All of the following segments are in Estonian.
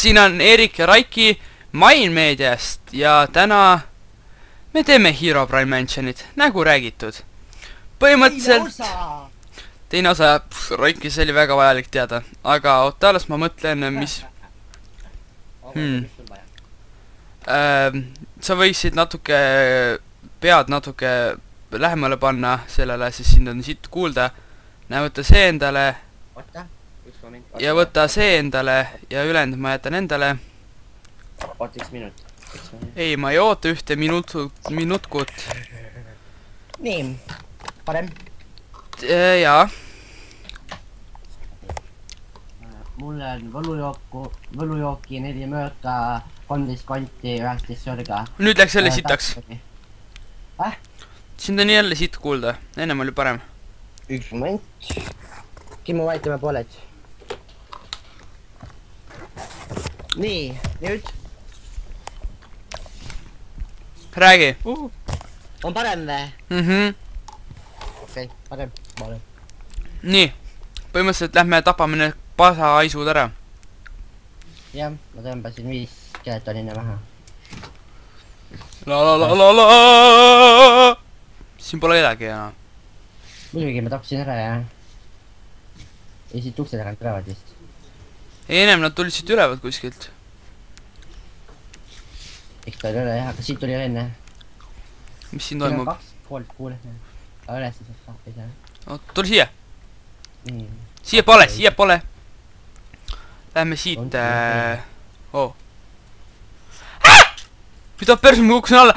siin on Erik ja Raiki Mindmeediast ja täna me teeme Herobrine Mansionit, nagu räägitud. Põhimõtteliselt teine osa, Raiki, see oli väga vajalik teada, aga oota, alles ma mõtlen, mis sa võiksid natuke pead natuke lähemale panna sellele, siis sind on siit kuulda. Näe, võtta see endale ja võtta see endale ja ülejäänud ma jätan endale. Oota 1 minut. Ei, ma ei oota ühte minutkut. Nii, parem. Jaa. Mul on võlujooki 4 mööka, 13 konti, 19 sörga. Nüüd läks jälle sitaks. Sind on jälle siit kuulda, ennem oli parem. 1 moment. Kimmo, vaitame pooled. Nii, nüüd. Räägi. On parem või? Okei, parem. Nii, põhimõtteliselt lähme tapame need pasa-aisud ära. Jah, ma tõmbasin 5 skeletonina maha. La. Siin pole kedagi enam. Muidugi ma tapsin ära ja siit ukse tagant tulevad vist. Ei, ennem nad tulid siit ülevad kuskilt. Eks ta oli üle jah, aga siit tuli enne. Mis siin toimub? 2 poolt kuule. Aga üles saab tappi seal. Oot, tuli siia. Siia pole. Lähme siit. Mida perse ma kukkusin alla?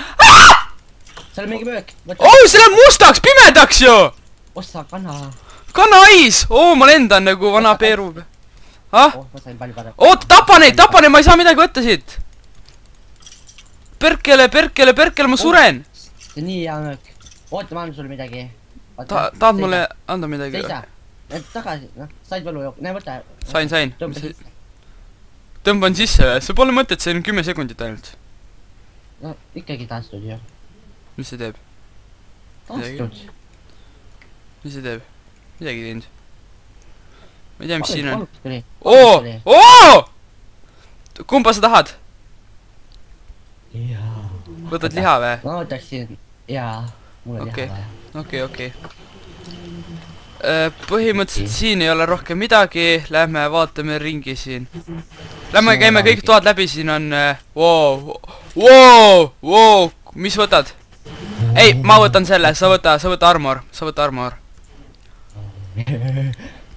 Seal on mingi möök. See läheb mustaks, pimedaks ju! Ossa kana. Kanais! Ma lendan nagu vana Peeru. Ma sain palju parem. Oota, tapa neid, ma ei saa midagi võtta siit. Perkele, ma suren. See on nii hea möök. Oota, ma annan sulle midagi. Tahad mulle anda midagi? Seisa. Tagasi, said võlujook. Näe, võta. Sain. Tõmban sisse või? See pole mõtet, see on 10 sekundit ainult. No, ikkagi taastud ju. Mis see teeb? Taastud. Mis see teeb? Midagi teinud. Ma ei tea, mis siin on. Kumba sa tahad? Jaa. Võtad liha või? Ma võtaksin, jaa. Mul on liha vaja. Okei. Põhimõtteliselt siin ei ole rohkem midagi. Lähme vaatame ringi siin. Lähme käime kõik toad läbi, siin on wow. Mis võtad? Ei, ma võtan selle, sa võta armor.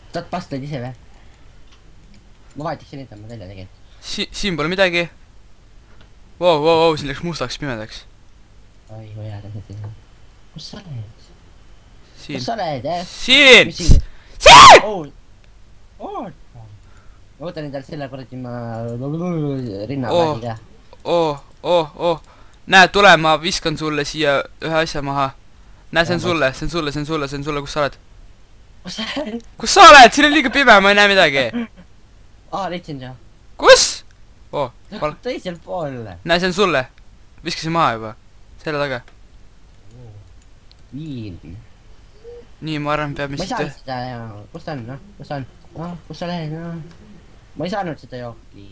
Saad pastaid ise või? Ma vahetaksin ette, ma välja tegin. Siin pole midagi. Wow, siin läks mustaks, pimedaks. Oi, kui hea tõesti. Kus sa oled? Siin. Kus sa oled, Siin! Oota! Ma võtan endal selle kuradi ma rinnavägi ka. Näe, tule, ma viskan sulle siia ühe asja maha. Näe, see on sulle, kus sa oled? Kus sa oled? Siin on liiga pime, ma ei näe midagi. Leidsin sa. Kus? Teisel pool. Näe, see on sulle. Viskasin maha juba. Selle taga. Viin. Nii, ma arvan, peab ma ei saanud seda, kus ta on, kus sa lähed, ma ei saanud seda jooki.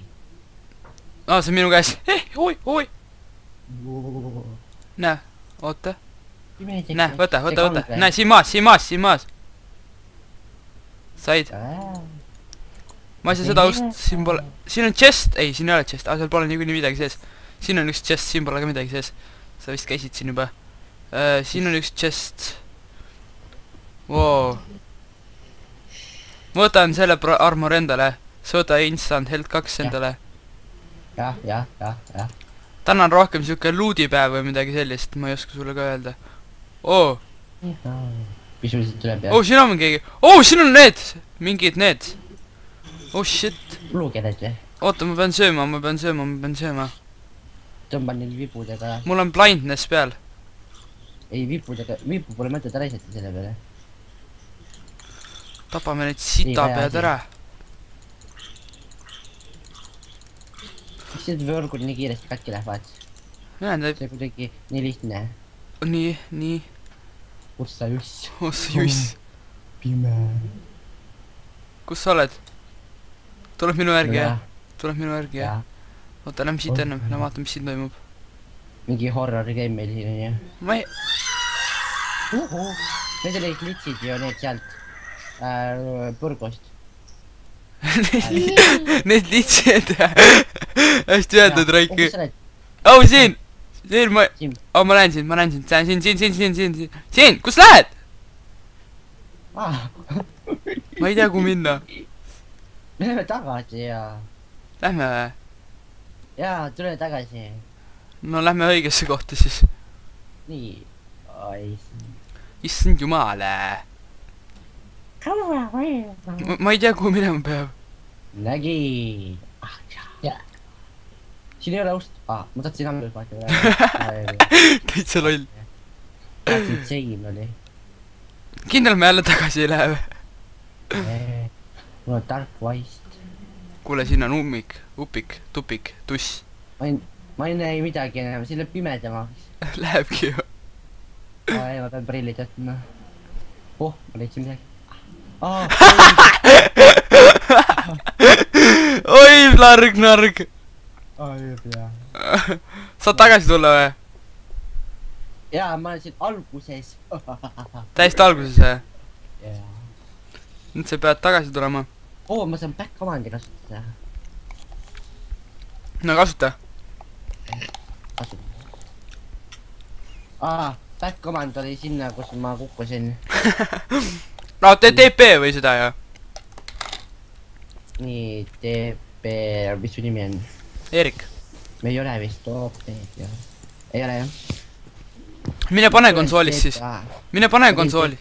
See on minu käes, oi. Näe, oota. Näe, võta, näe, siin maas. Said? Ma ei saa seda ust, siin pole, siin on chest, ei, siin ei ole chest, seal pole niikuinii midagi sees. Siin on üks chest, siin pole ka midagi sees. Sa vist käisid siin juba. Siin on üks chest. Wow. Ma võtan selle armor endale. Sa võta instant health 2 endale. Jah. Täna on rohkem siuke loodipäev või midagi sellist. Ma ei oska sulle ka öelda. Pisuliselt tuleb jah. Siin on keegi. Siin on need. Mingid need. Shit. Luukeded või? Oota, ma pean sööma. Tõmban neil vipudega. Mul on blindness peal. Ei, vipu pole mõtet reisata selle peale. Tapame neid sitapead ära. Miks need võrgud nii kiiresti katki lähevad? See kuidagi nii lihtne. Nii. Ossa juss. Pime. Kus sa oled? Tuleb minu järgi, jah? tuleb minu järgi, jah? oota, lähme siit ennem, lähme vaatame, mis siin toimub. mingi horror game meil siin on, jah? ma ei... Need olid glitchid ju, need sealt purgust. Need litsid, hästi öeldud, Raiki. Siin! Siin ma... ma näen sind, siin, kus lähed? ma ei tea, kuhu minna. Me läheme tagasi ja... Lähme või? jaa, tule tagasi. no lähme õigesse kohta siis. nii. issand jumale. ma ei tea, kuhu minema peab. nägi. siin ei ole ust. ma tahtsin andnud vaata. täitsa loll. sein oli. kindel me jälle tagasi ei lähe või? mul on tark vaist. kuule, siin on ummik, upik, tupik, tuss. ma ei näe midagi enam, siin läheb pimedamaks. Lähebki ju. ei, ma pean prillid jätma. ma leidsin midagi. oi, narg. saad tagasi tulla või? jaa, ma olen siin alguses. täiesti alguses või? jaa. nüüd sa pead tagasi tulema. ma saan back command'i kasutada. no kasuta. back command oli sinna, kus ma kukkusin. no tee TP või seda ja? nii, TP, mis su nimi on? Eerik. me ei ole vist TP, jah. ei ole jah. mine pane konsoolis siis. mine pane konsooli.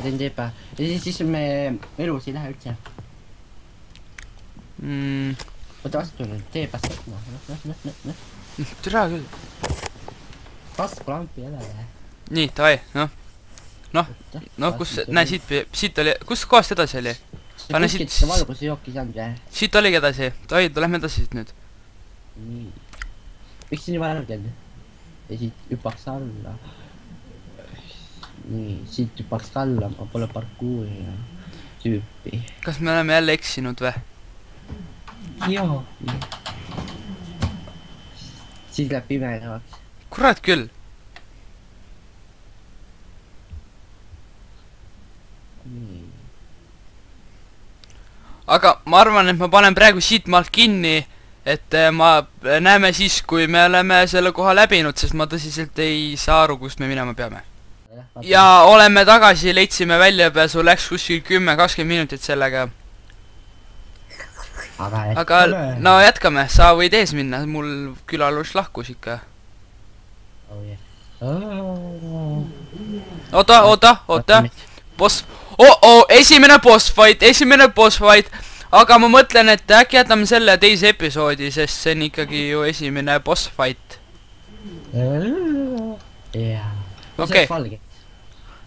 teen TP. ja siis me elus ei lähe üldse. oota, vastu nüüd, TP-st võtma. türa küll. taskulampi ei ole. nii, davai, noh, kus, näe siit oli, kus kohast edasi oli? pane siit, valguse jooki saanud või? siit oligi edasi, davai, lähme edasi siit nüüd. nii. miks see nii valge on? ja siit hüppaks alla. nii, siit hüppaks ka alla, ma pole parkuuri ja tüüpi. kas me oleme jälle eksinud või? joo. siis läheb pimedamaks. kurat küll. aga ma arvan, et ma panen praegu siit maalt kinni, et ma näeme siis, kui me oleme selle koha läbinud, sest ma tõsiselt ei saa aru, kust me minema peame. ja oleme tagasi, leidsime väljapääsu, läks kuskil 10-20 minutit sellega. aga no jätkame, sa võid ees minna, mul külalus lahkus ikka. oota, boss, esimene boss fight, aga ma mõtlen, et äkki jätame selle teise episoodi, sest see on ikkagi ju esimene boss fight. okei.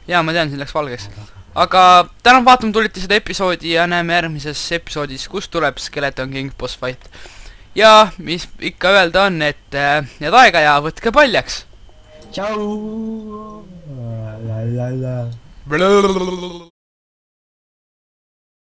jaa, ma tean, siin läks valgeks. aga tänan vaatama, tulite seda episoodi ja näeme järgmises episoodis, kus tuleb Skeleton King boss fight. ja mis ikka öelda on, et head aega ja võtke paljaks. tšau.